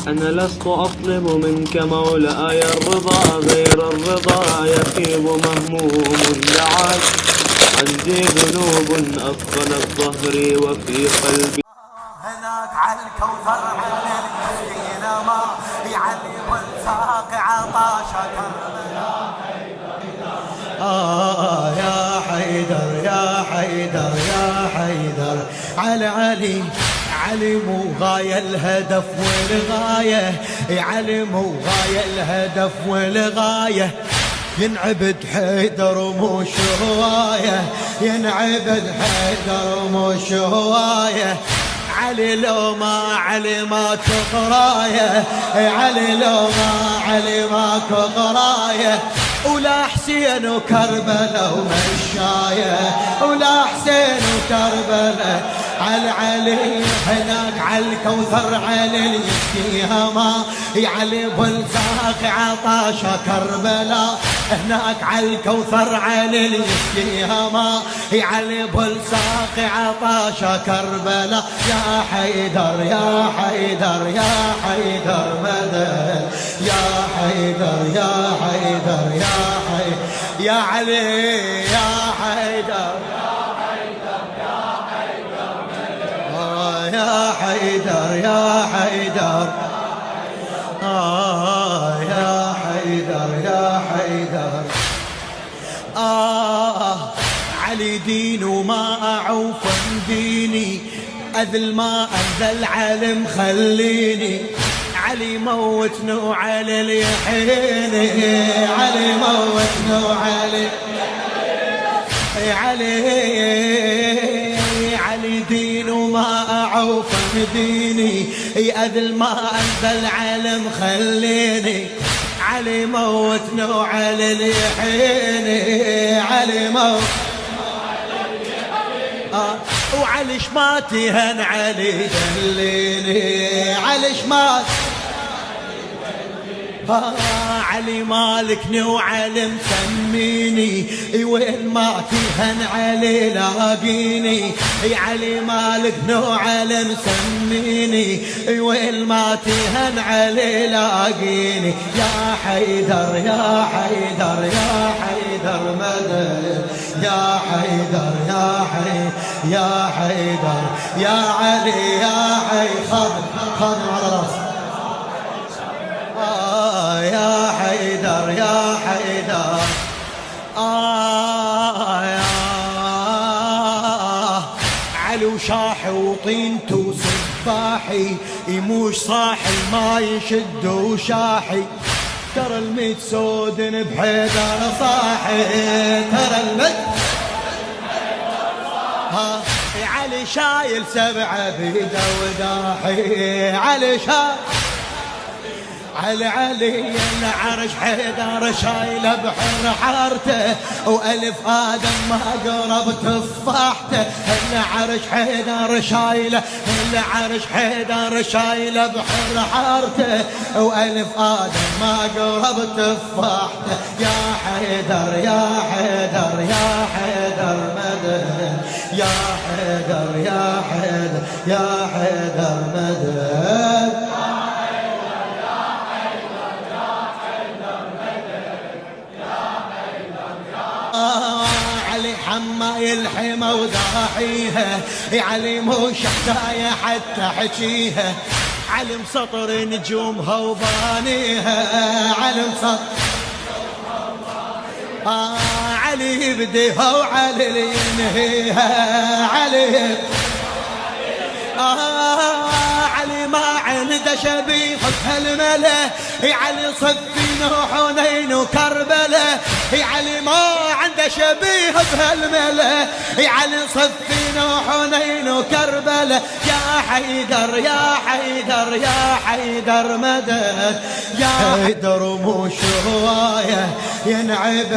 أنا لست أطلب منك مولاي الرضا غير الرضا، يخيب مهموم دعاك. عندي ذنوب أثقلت ظهري وفي قلبي. هناك على الكوثر على المسكين ما يعلم الساق عطاشك. يا حيدر يا حيدر يا حيدر على علي، علي مو غاية الهدف والغاية، علي مو غاية الهدف والغاية. ينعبد حيدر مش هواية، ينعبد حيدر مش هواية. علي لو ما علي ما كقراية، علي لو ما علي ما كقراية. ولا حسين وكربلاء ومشاية، ولا حسين وكربلاء. على علي هناك على الكوثر علي يسقيها ما، علي بالزاق عطاشة كربلاء. هناك على الكوثر علي يسقيها ما، علي بالزاق عطاشة كربلاء. يا حيدر يا حيدر يا حيدر مدد، يا حيدر يا حيدر يا حيدر يا علي يا حيدر يا حيدر يا حيدر يا حيدر يا حيدر. علي دين وما أعوف ديني، أذل ما أذل علم خليني. علي موتني وعلي اليحيني، علي موتني وعلي علي دين وما أعوف ديني، أذل ما أنزل علم خليني. علي موتني وعلي اليحيني، علي موت وعلي شماتي هن علي دليني، علي شماتي علي مالكني وعلي مسميني. وين ما تهن علي لاقيني، علي مالكني وعلي مسميني. وين ما تهن علي لاقيني. يا حيدر يا حيدر يا حيدر مدد، يا حيدر يا حيدر يا حيدر يا علي يا حيدر. خادم على راسي يا حيدر يا حيدر. يا علي وشاحي وطينته وسباحي، يموش صاحي ما يشد وشاحي. ترى الميت سودن بحيدر صاحي، ترى الميت علي شايل سبعة بيده وداحي. علي شايل علي العرش حيدر شايله بحر حارته، وألف آدم ما قرب تفاحته. العرش حيدر شايله، العرش حيدر شايله بحر حارته، وألف آدم ما قرب تفاحته. يا حيدر يا حيدر يا حيدر مدد، يا حيدر يا حيدر يا حيدر مدد. علي حماي الحمى وضاحيها، علي مو شحتاية حتى حكيها. علي مسطر نجومها وبانيها، علي مسطر علي يبديها وعلي اللي ينهيها. علي علي ما عنده شبيه بهالملا، علي صفي نوح ونين وكربلاء. علي ما عنده شبيه بهالملا، علي صفي نوح ونين وكربلاء. يا حيدر يا حيدر يا حيدر مدد، يا حيدر مش هواية ينعبد